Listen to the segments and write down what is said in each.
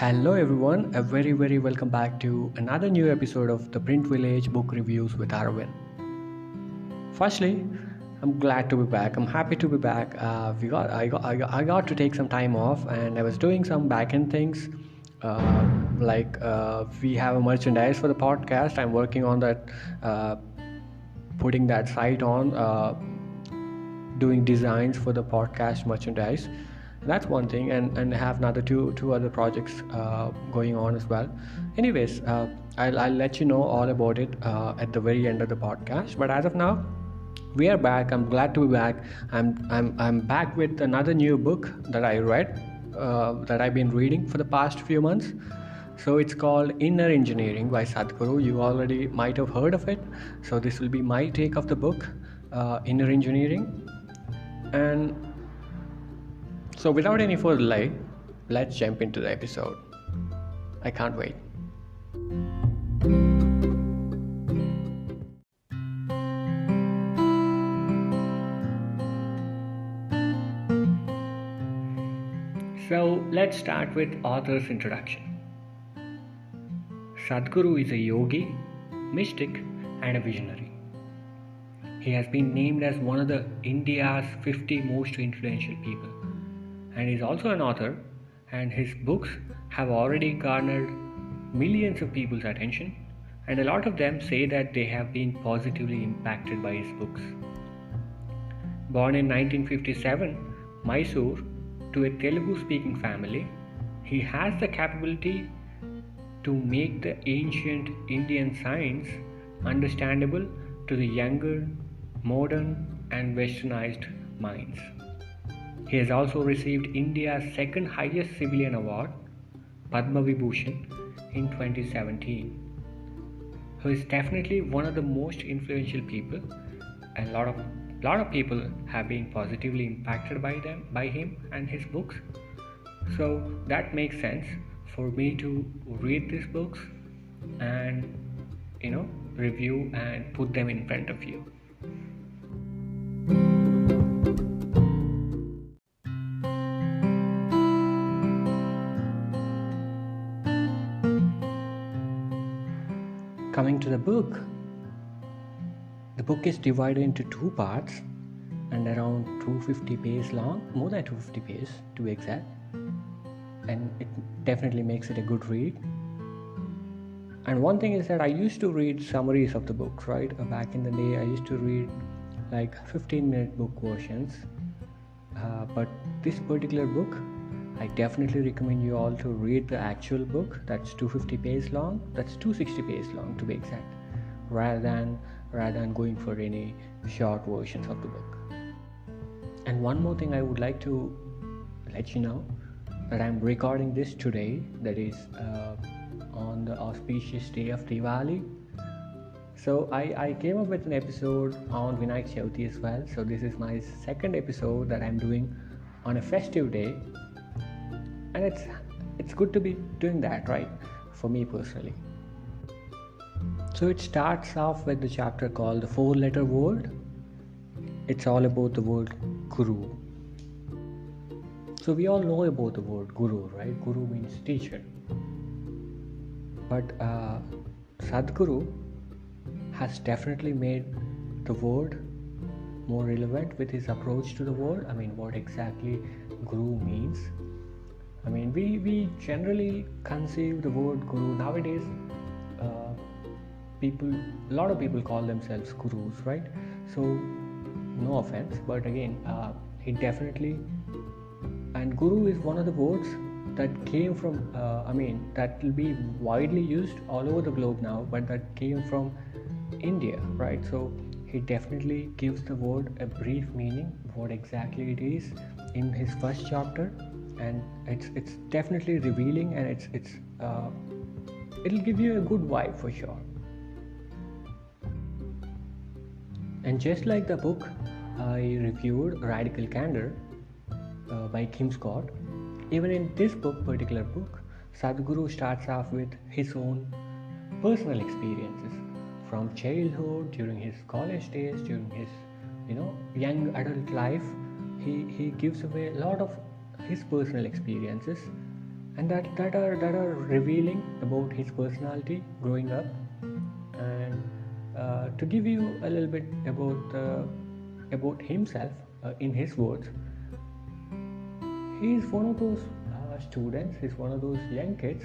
Hello everyone, a very welcome back to another new episode of the Print Village Book Reviews with Aravind. Firstly, I'm glad to be back. I'm happy to be back. I got to take some time off, and I was doing some back-end things. We have a merchandise for the podcast. I'm working on that, putting that site on, doing designs for the podcast merchandise. That's one thing, and I have another two other projects going on as well. Anyways, I'll let you know all about it at the very end of the podcast. But as of now, we are back. I'm glad to be back. I'm back with another new book that I read, that I've been reading for the past few months. So it's called Inner Engineering by Sadhguru. You already might have heard of it. So this will be my take of the book, Inner Engineering. And so without any further delay, let's jump into the episode. I can't wait. So let's start with author's introduction. Sadhguru is a yogi, mystic, and a visionary. He has been named as one of the India's 50 most influential people, and is also an author, and his books have already garnered millions of people's attention, and a lot of them say that they have been positively impacted by his books. Born in 1957, Mysore, to a Telugu-speaking family, he has the capability to make the ancient Indian science understandable to the younger, modern, and westernized minds. He has also received India's second highest civilian award, Padma Vibhushan, in 2017. He is definitely one of the most influential people, and a lot of people have been positively impacted by him and his books. So that makes sense for me to read these books and review and put them in front of you. Coming to the book is divided into two parts and around 250 pages long, more than 250 pages to be exact, and it definitely makes it a good read. And one thing is that I used to read summaries of the books, right? Back in the day, I used to read like 15-minute book versions, but this particular book, I definitely recommend you all to read the actual book. That's 250 pages long. That's 260 pages long to be exact, rather than going for any short versions of the book. And one more thing I would like to let you know, that I'm recording this today, that is on the auspicious day of Diwali. So I came up with an episode on Vinayak Chavithi as well. So this is my second episode that I'm doing on a festive day. And it's good to be doing that, right? For me personally. So it starts off with the chapter called The Four-Letter Word. It's all about the word Guru. So we all know about the word Guru, right? Guru means teacher. But Sadhguru has definitely made the word more relevant with his approach to the word. I mean, what exactly Guru means. I mean, we generally conceive the word Guru nowadays. A lot of people call themselves gurus, right? So, no offense, but again, he definitely, and Guru is one of the words that came from, that will be widely used all over the globe now, but that came from India, right? So, he definitely gives the word a brief meaning, what exactly it is, in his first chapter. And it's definitely revealing, and it'll give you a good vibe for sure. And just like the book I reviewed, Radical Candor by Kim Scott, even in this particular book, Sadhguru starts off with his own personal experiences from childhood, during his college days, during his young adult life. He gives away a lot of his personal experiences, and that are revealing about his personality growing up. And to give you a little bit about himself, in his words, he is one of those students, he's one of those young kids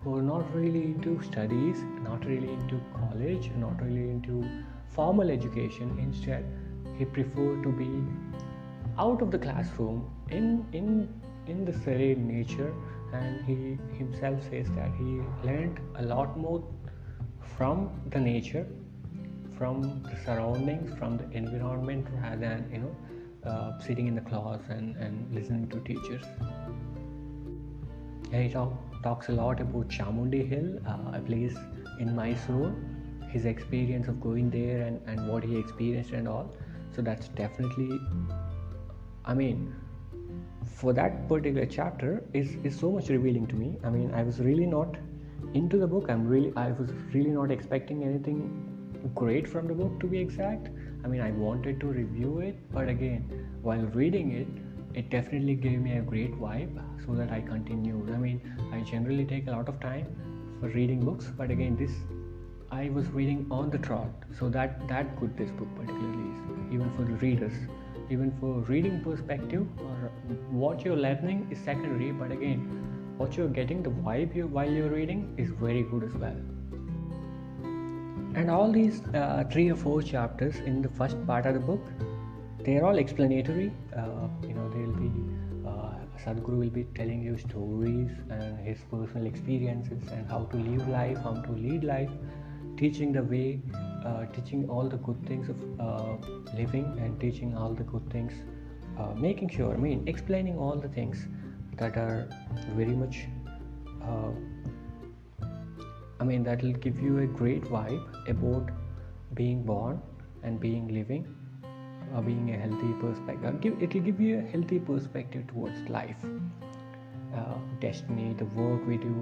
who are not really into studies, not really into college, not really into formal education. Instead, he preferred to be out of the classroom, in the serene nature. And he himself says that he learned a lot more from the nature, from the surroundings, from the environment, rather than sitting in the class and listening to teachers. And he talks a lot about Chamundi Hill, a place in Mysore, his experience of going there, and what he experienced and all. So that's definitely, for that particular chapter is so much revealing to me. I was really not into the book. I was really not expecting anything great from the book, to be exact. I wanted to review it, but again, while reading it definitely gave me a great vibe, so that I continued. I generally take a lot of time for reading books, but again, this I was reading on the trot, so that good this book particularly is, even for the readers. Even for reading perspective, or what you're learning is secondary, but again, what you're getting, the vibe while you're reading, is very good as well. And all these 3 or 4 chapters in the first part of the book, they are all explanatory. They'll be Sadhguru will be telling you stories and his personal experiences, and how to live life, how to lead life, teaching the way, teaching all the good things of living, and teaching all the good things, making sure, explaining all the things that are very much, that will give you a great vibe about being born and being living, being a healthy perspective. It will give you a healthy perspective towards life, destiny, the work we do,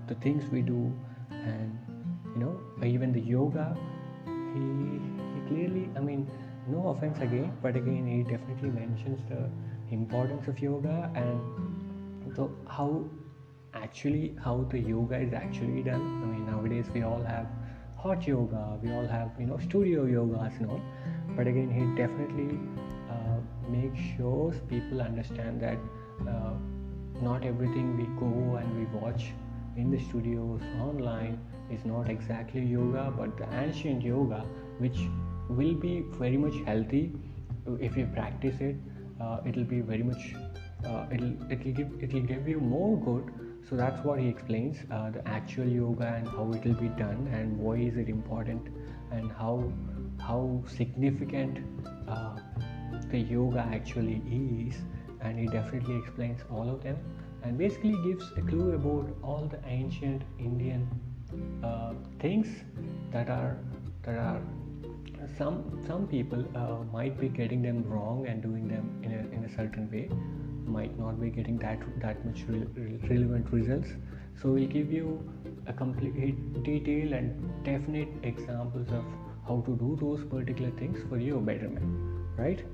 the things we do, and even the yoga. He clearly, no offense again, but again, he definitely mentions the importance of yoga, and how the yoga is actually done. Nowadays we all have hot yoga, we all have studio yogas and all, but again, he definitely makes sure people understand that not everything we go and we watch in the studios online is not exactly yoga, but the ancient yoga, which will be very much healthy if you practice it. It'll be very much, it'll give you more good. So that's what he explains, the actual yoga and how it will be done, and why is it important, and how significant the yoga actually is. And he definitely explains all of them, and basically gives a clue about all the ancient Indian things that are some people might be getting them wrong and doing them in a certain way, might not be getting that much relevant results. So we'll give you a complete detailed and definite examples of how to do those particular things for your betterment, right?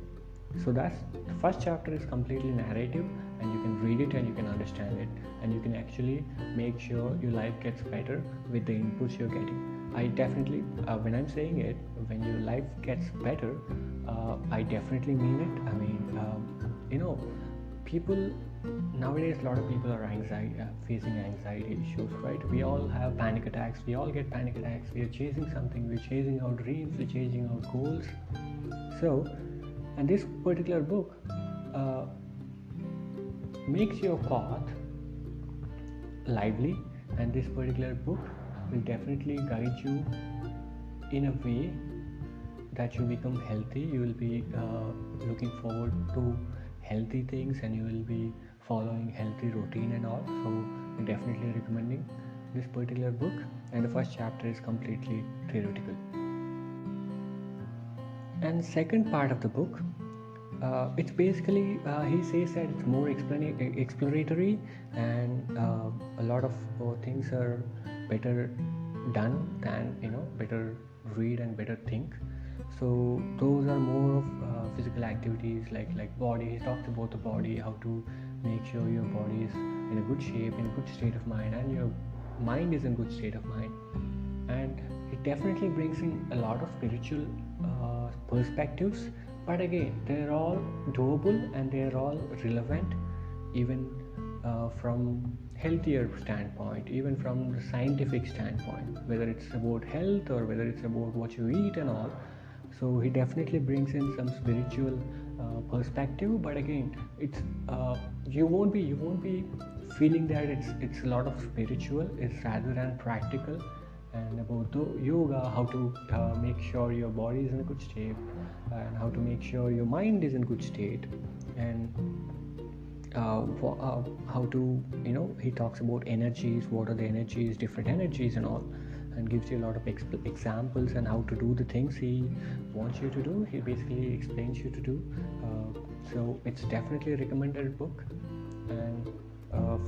So that's the first chapter is completely narrative, and you can read it and you can understand it, and you can actually make sure your life gets better with the inputs you're getting. I definitely, when I'm saying it, when your life gets better, I definitely mean it. People nowadays, a lot of people are facing anxiety issues, right? We all have panic attacks, we all get panic attacks. We are chasing something, we're chasing our dreams, we're chasing our goals. So, and this particular book makes your path lively, and this particular book will definitely guide you in a way that you become healthy. You will be looking forward to healthy things, and you will be following healthy routine and all. So I'm definitely recommending this particular book, and the first chapter is completely theoretical. And second part of the book, it's basically, he says that it's more exploratory, and a lot of things are better done than better read and better think. So those are more of physical activities like body. He talks about the body, how to make sure your body is in a good shape, in a good state of mind, and your mind is in good state of mind. And it definitely brings in a lot of spiritual perspectives, but again, they're all doable and they're all relevant, even from healthier standpoint, even from the scientific standpoint, whether it's about health or whether it's about what you eat and all. So he definitely brings in some spiritual perspective, but again, it's you won't be feeling that it's a lot of spiritual. It's rather than practical, and about the yoga, how to make sure your body is in a good shape, and how to make sure your mind is in good state, and how to, he talks about energies, what are the energies, different energies and all, and gives you a lot of examples and how to do the things he wants you to do. He basically explains you to do. So it's definitely a recommended book. And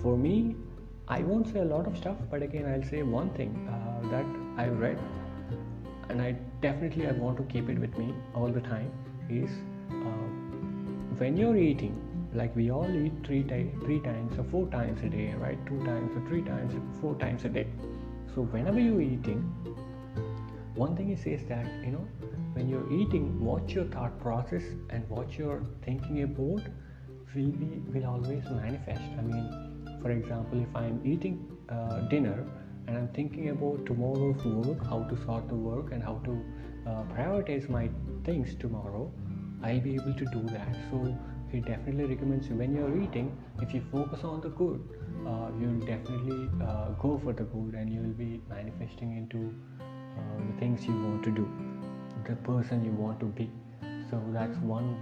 for me, I won't say a lot of stuff, but again, I'll say one thing that I read, and I want to keep it with me all the time, is when you're eating, like we all eat three times or 4 times a day, right? 2 times or 3 times or 4 times a day. So whenever you're eating, one thing he says that, when you're eating, what your thought process and what you're thinking about will always manifest. I mean, for example, if I'm eating dinner and I'm thinking about tomorrow's work, how to sort the work and how to prioritize my things tomorrow, I'll be able to do that. So he definitely recommends you, when you're eating, if you focus on the good, you'll definitely go for the good, and you'll be manifesting into the things you want to do, the person you want to be. So that's one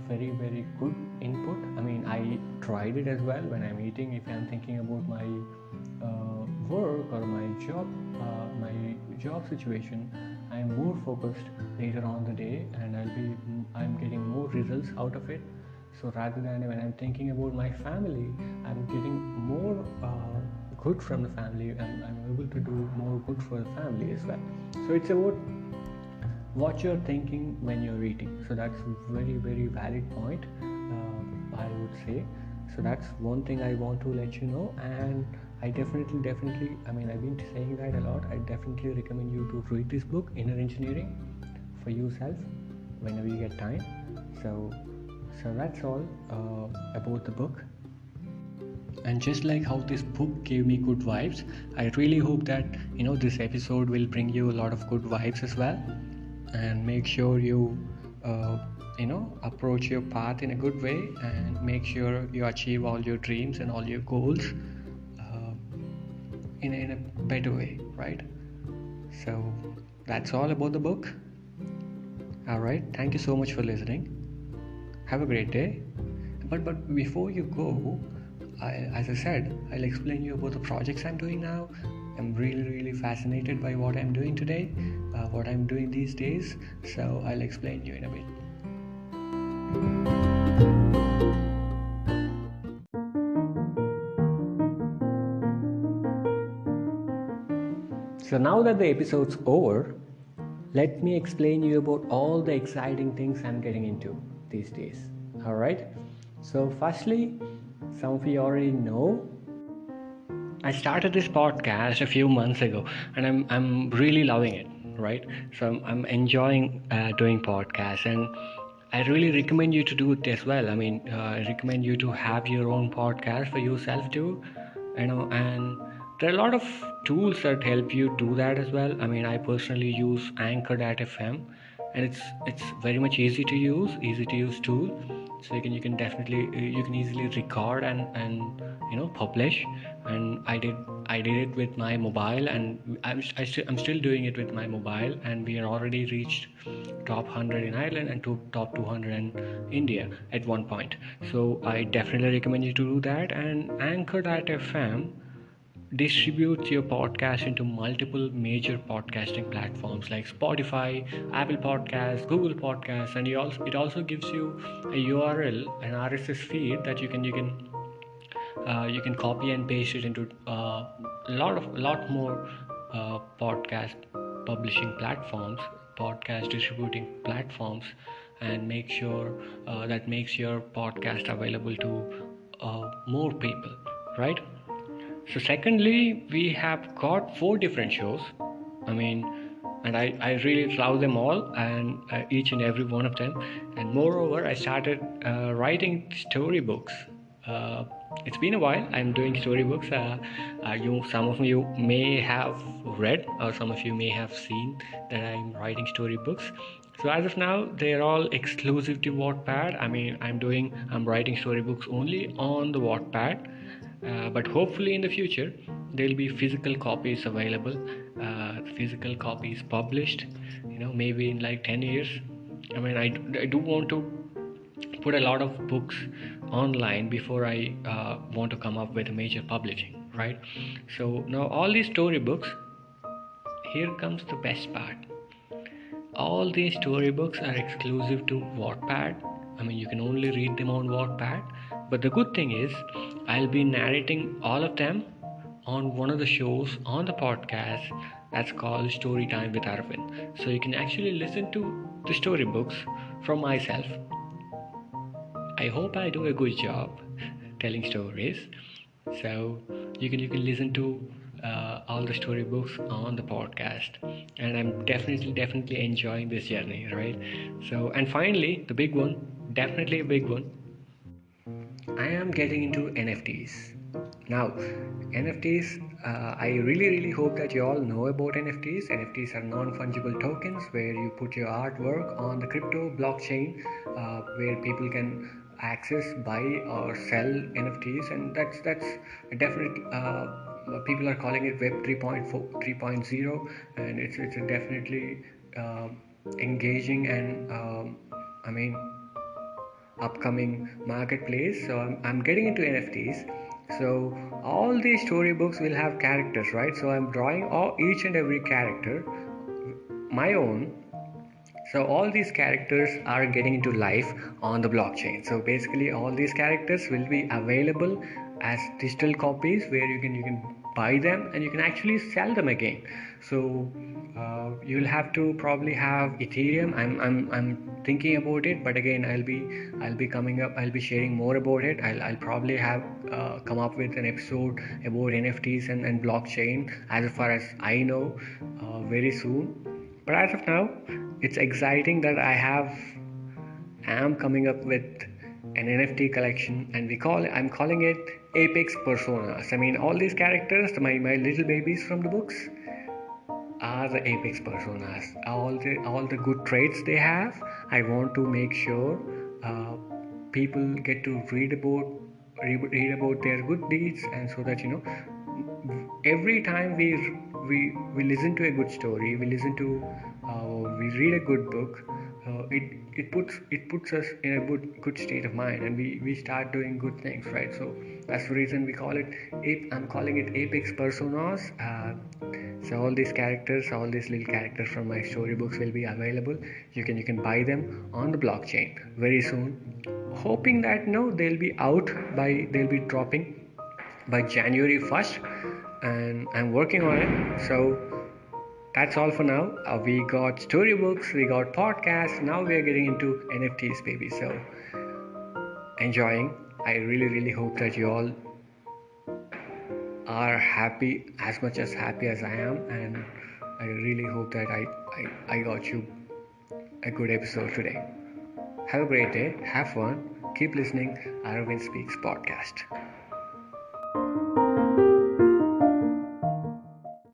very, very good input. I mean, I tried it as well. When I'm eating, if I'm thinking about my work or my job situation, I'm more focused later on the day, and I'm getting more results out of it. So rather than when I'm thinking about my family, I'm getting more good from the family, and I'm able to do more good for the family as well. So it's about what you're thinking when you're eating. So that's a very, very valid point, I would say. So that's one thing I want to let you know. And I definitely, I mean, I've been saying that a lot. I definitely recommend you to read this book, Inner Engineering, for yourself whenever you get time. So that's all about the book. And just like how this book gave me good vibes, I really hope that this episode will bring you a lot of good vibes as well, and make sure you approach your path in a good way, and make sure you achieve all your dreams and all your goals in a better way, right? So that's all about the book. All right, thank you so much for listening. Have a great day. But before you go, as I said, I'll explain you about the projects I'm doing now. I'm really, really fascinated by what I'm doing today, what I'm doing these days. So I'll explain you in a bit. So now that the episode's over, let me explain you about all the exciting things I'm getting into these days. Alright? So firstly, some of you already know, I started this podcast a few months ago, and I'm really loving it, right? So I'm enjoying doing podcasts, and I really recommend you to do it as well. I mean, I recommend you to have your own podcast for yourself too, and there are a lot of tools that help you do that as well. I mean, I personally use Anchor.fm, and it's very much easy to use tool. So you can definitely you can easily record and publish. And I did it with my mobile, and I'm still doing it with my mobile, and we are already reached top 100 in Ireland and top 200 in India at one point. So I definitely recommend you to do that. And Anchor.fm distributes your podcast into multiple major podcasting platforms like Spotify, Apple Podcasts, Google Podcasts, and it also gives you a URL, an RSS feed that you can copy and paste it into a lot more podcast publishing platforms, podcast distributing platforms, and make sure that makes your podcast available to more people, right? So secondly, we have got 4 different shows. And I really love them all, and each and every one of them. And moreover, I started writing storybooks. Uh, it's been a while. I'm doing storybooks. Some of you may have read, or some of you may have seen that I'm writing storybooks. So as of now, they're all exclusive to Wattpad. I'm writing storybooks only on the Wattpad. But hopefully in the future there'll be physical copies available, physical copies published, maybe in like 10 years. I do want to put a lot of books online before I want to come up with a major publishing, right? So now all these storybooks, here comes the best part. All these storybooks are exclusive to Wattpad. You can only read them on Wattpad. But the good thing is, I'll be narrating all of them on one of the shows on the podcast that's called Story Time with Aravind. So you can actually listen to the storybooks from myself. I hope I do a good job telling stories. So you can listen to all the storybooks on the podcast, and I'm definitely enjoying this journey, right? So, and finally, the big one, definitely a big one, I am getting into NFTs. Now, NFTs, I really hope that you all know about NFTs. NFTs are non-fungible tokens where you put your artwork on the crypto blockchain, where people can access, buy or sell NFTs, and that's a definite. People are calling it Web 3.0, and it's a definitely engaging and upcoming marketplace. So I'm getting into NFTs. So all these storybooks will have characters, right? So I'm drawing each and every character my own. So all these characters are getting into life on the blockchain. So basically all these characters will be available as digital copies where you can buy them and you can actually sell them again. So you'll have to probably have Ethereum. I'm thinking about it, but again I'll be coming up. I'll be sharing more about it. I'll probably have come up with an episode about NFTs and blockchain as far as I know very soon. But as of now, it's exciting that am coming up with an NFT collection, and I'm calling it Apex Personas. All these characters, my little babies from the books, are the Apex Personas. All the good traits they have, I want to make sure people get to read about their good deeds, and so that every time we listen to a good story, we read a good book, it puts us in a good state of mind, and we start doing good things, right? So that's the reason I'm calling it Apex Personas. So all these little characters from my storybooks will be available. You can buy them on the blockchain very soon, hoping that they'll be dropping by January 1st, and I'm working on it. So that's all for now. We got storybooks, we got podcasts, now we are getting into NFTs, baby. So enjoying. I really hope that you all are happy, as much as happy as I am, and I really hope that I got you a good episode today. Have a great day, have fun, keep listening Aravind Speaks podcast.